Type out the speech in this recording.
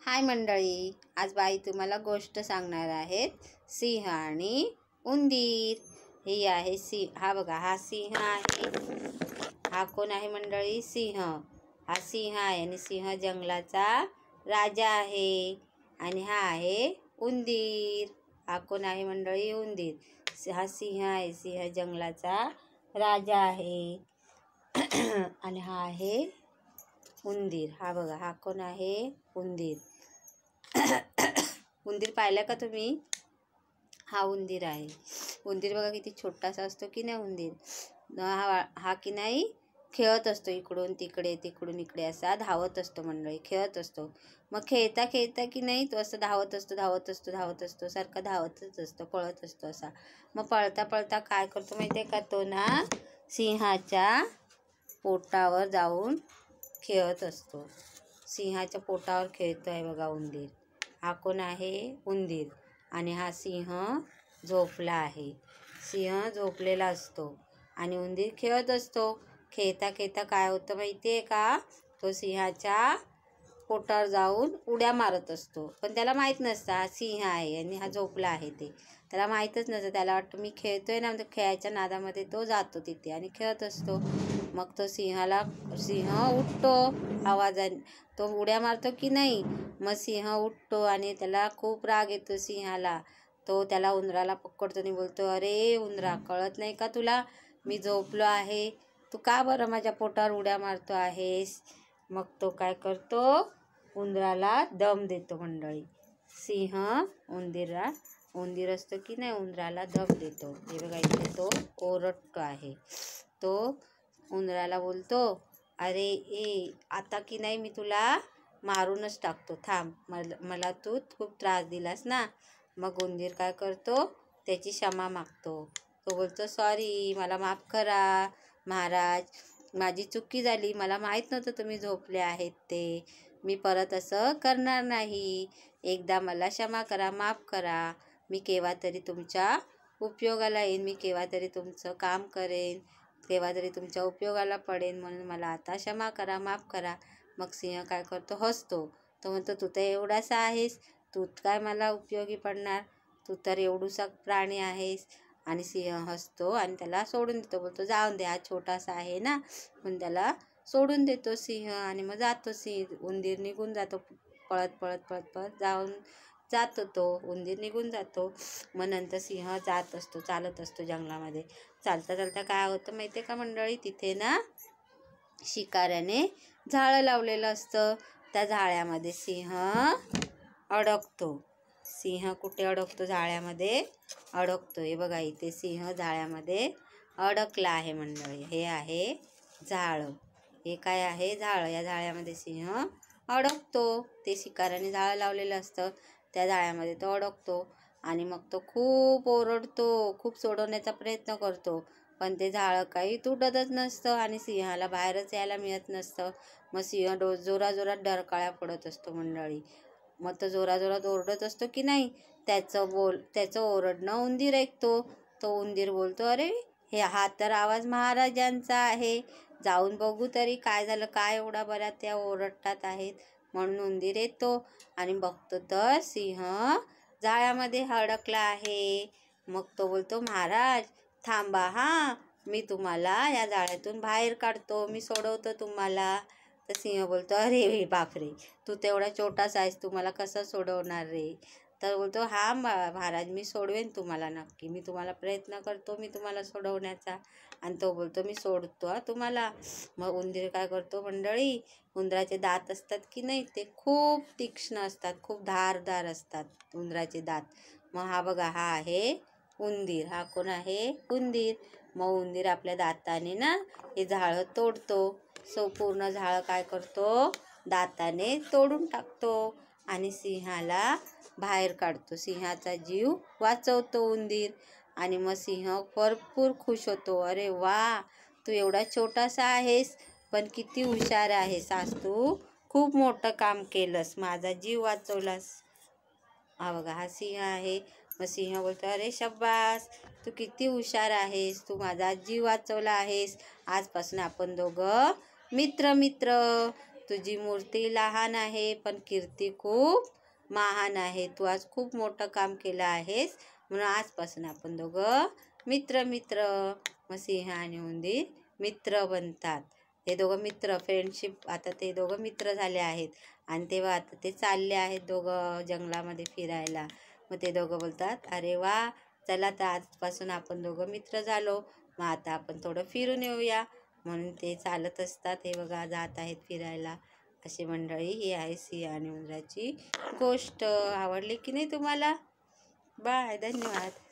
हाय मंडळी, आज बाई तुम्हाला गोष्ट सांगणार आहेत. सिंह आणि उंदीर. ही आहे हा बघा, हा सिंह आहे. हा कोण आहे मंडळी? सिंह. हा सिंह आहे आणि सिंह जंगलाचा राजा आहे. आणि हा आहे उंदीर. हा कोण आहे मंडळी? उंदीर. हा सिंह आहे, सिंह जंगलाचा राजा आहे. आणि हा आहे उंदीर. हा बघा, हा कोण आहे? उंदीर. उंदीर पाहिला का तुम्ही? हा उंदीर आहे. उंदीर बघा किती छोटासा असतो की नाही उंदीर. हा की नाही खेळत असतो, इकडून तिकडे तिकडून इकडे असा धावत असतो मंडळी, खेळत असतो. मग खेळता खेळता की नाही तो असं धावत असतो सारखा धावतच असतो, पळत असतो असा. मग पळता पळता काय करतो माहिती आहे का? तो ना सिंहाच्या पोटावर जाऊन खेळत असतो. सिंहाच्या पोटावर खेळतो आहे बघा उंदीर. हा कोण आहे? उंदीर. आणि हा सिंह झोपला आहे. सिंह झोपलेला असतो आणि उंदीर खेळत असतो. खेळता खेळता काय होतं माहिती आहे का? तो सिंहाच्या पोटावर जाऊन उड्या मारत असतो. पण त्याला माहीत नसतं हा सिंह आहे आणि हा झोपला आहे. त्याला माहीतच नसतं. त्याला वाटतं मी खेळतोय ना, म्हणजे खेळायच्या नादामध्ये तो जातो तिथे आणि खेळत असतो. मग तो सिंह उठतो आवाजाने. तो उड्या मारतो की नाही, मग सिंह उठतो आणि त्याला खूप राग येतो सिंहाला. तो त्याला उंदराला पकडतो आणि बोलतो, अरे उंदरा, कळत नाही का तुला? मी झोपलो आहे, तू का बरं माझ्या पोटावर उड्या मारतो आहेस? मग तो काय करतो? उंदराला दम देतो मंडळी. सिंह उंदीर असतो की नाही, उंदराला दम देतो. हे बघा, इथे तो ओरडतो आहे. तो उंदराला बोलतो, अरे आता की नाही मी तुला मारूनच टाकतो, थांब, मला तू खूप त्रास दिलास ना. मग उंदीर काय करतो? त्याची क्षमा मागतो. तो बोलतो, सॉरी, मला माफ करा महाराज, माझी चुकी झाली, मला माहीत नव्हतं तुम्ही झोपले आहेत ते. मी परत असं करणार नाही. एकदा मला क्षमा करा, माफ करा. मी केव्हा तरी तुमच्या उपयोगाला येईन, मी केव्हा तरी तुमचं काम करेन, केव्हा तरी तुमच्या उपयोगाला पडेन, म्हणून मला आता क्षमा करा, माफ करा. मग सिंह काय करतो? हसतो. तो म्हणतो, तू तर एवढासा आहेस, तू काय मला उपयोगी पडणार, तू तर एवढूसा प्राणी आहेस. आणि सिंह हसतो आणि त्याला सोडून देतो. बोलतो, जाऊन दे, हा छोटासा आहे ना, म्हणून त्याला सोडून देतो सिंह. आणि मग जातो उंदीर निघून जातो, पळत पळत पळत पळत जातो तो उंदीर निघून जातो. मग नंतर सिंह चालत असतो जंगलामध्ये. चालता चालता काय होतं माहिती आहे का मंडळी? तिथे ना शिकाऱ्याने झाडं लावलेलं असतं. त्या झाडामध्ये सिंह अडकतो. सिंह कुठे अडकतो? जाळ्यामध्ये अडकतो. हे बघा, इथे सिंह जाळ्यामध्ये अडकला आहे मंडळी. हे आहे जाळं. हे काय आहे? जाळं. या जाळ्यामध्ये सिंह अडकतो. ते शिकाऱ्याने जाळं लावलेलं असतं, त्या जाळ्यामध्ये तो अडकतो. आणि मग तो खूप ओरडतो, खूप सोडवण्याचा प्रयत्न करतो, पण ते जाळं काही तुटतच नसतं आणि सिंहाला बाहेरच यायला मिळत नसतं. मग सिंह जोराजोरात डरकाळ्या पडत असतो मंडळी. मग तो जोराजोरात ओरडत असतो की नाही, त्याचं ओरडणं उंदीर ऐकतो. तो उंदीर बोलतो, अरे हा तर आवाज महाराजांचा आहे, जाऊन बघू तरी काय झालं, काय एवढा बऱ्या त्या ओरडतात आहेत. म्हणून उंदीर येतो आणि बघतो तर सिंह जाळ्यामध्ये अडकला आहे. मग तो बोलतो, महाराज थांबा, हा मी तुम्हाला या जाळ्यातून बाहेर काढतो, मी सोडवतो तुम्हाला. तर सिंह बोलतो, अरे बापरे, तू तेवढा छोटासा आहेस, तू मला कसं सोडवणार रे? तर बोलतो, हा महाराज, मी सोडवेन तुम्हाला नक्की, मी तुम्हाला प्रयत्न करतो, मी तुम्हाला सोडवण्याचा. आणि तो बोलतो, मी सोडतो तुम्हाला. मग उंदीर काय करतो मंडळी? उंदराचे दात असतात की नाही, ते खूप तीक्ष्ण असतात, खूप धारदार असतात उंदराचे दात. मग हा बघा, हा आहे उंदीर. हा कोण आहे? उंदीर. मग उंदीर आपल्या दाताने ना हे झाडं तोडतो. पूर्ण झाडं काय करतो? दाताने तोडून टाकतो आणि सिंहाला बाहेर काढतो. सिंहाचा जीव वाचवतो उंदीर. आणि मग सिंह भरपूर खुश होतो. अरे वा, तू एवढा छोटासा आहेस, पण किती हुशार आहेस, आज तू खूप मोठं काम केलंस, माझा जीव वाचवलास. हा बघा, हा सिंह आहे. मग सिंह बोलतो, अरे शब्बास, तू किती हुशार आहेस, तू माझा जीव वाचवला आहेस, आजपासून आपण दोघं मित्र. तुझी मूर्ती लहान आहे पण कीर्ती खूप महान आहे. तू आज खूप मोठं काम केलं आहेस, म्हणून आजपासून आपण दोघं मित्र मित्र. मग सिंह आणि उंदीर मित्र बनतात. ते दोघं मित्र, फ्रेंडशिप. आता ते दोघं मित्र झाले आहेत आणि तेव्हा आता ते चालले आहेत दोघं जंगलामध्ये फिरायला. मग ते दोघं बोलतात, अरे वा, चला तर आजपासून आपण दोघं मित्र झालो, मग आता आपण थोडं फिरून येऊया. म्हणून ते चालत असतात. हे बघा जात आहेत फिरायला. अशी मंडळी ही आहे सिंह आणि उंदराची गोष्ट. आवडली की नाही तुम्हाला? बाय, धन्यवाद.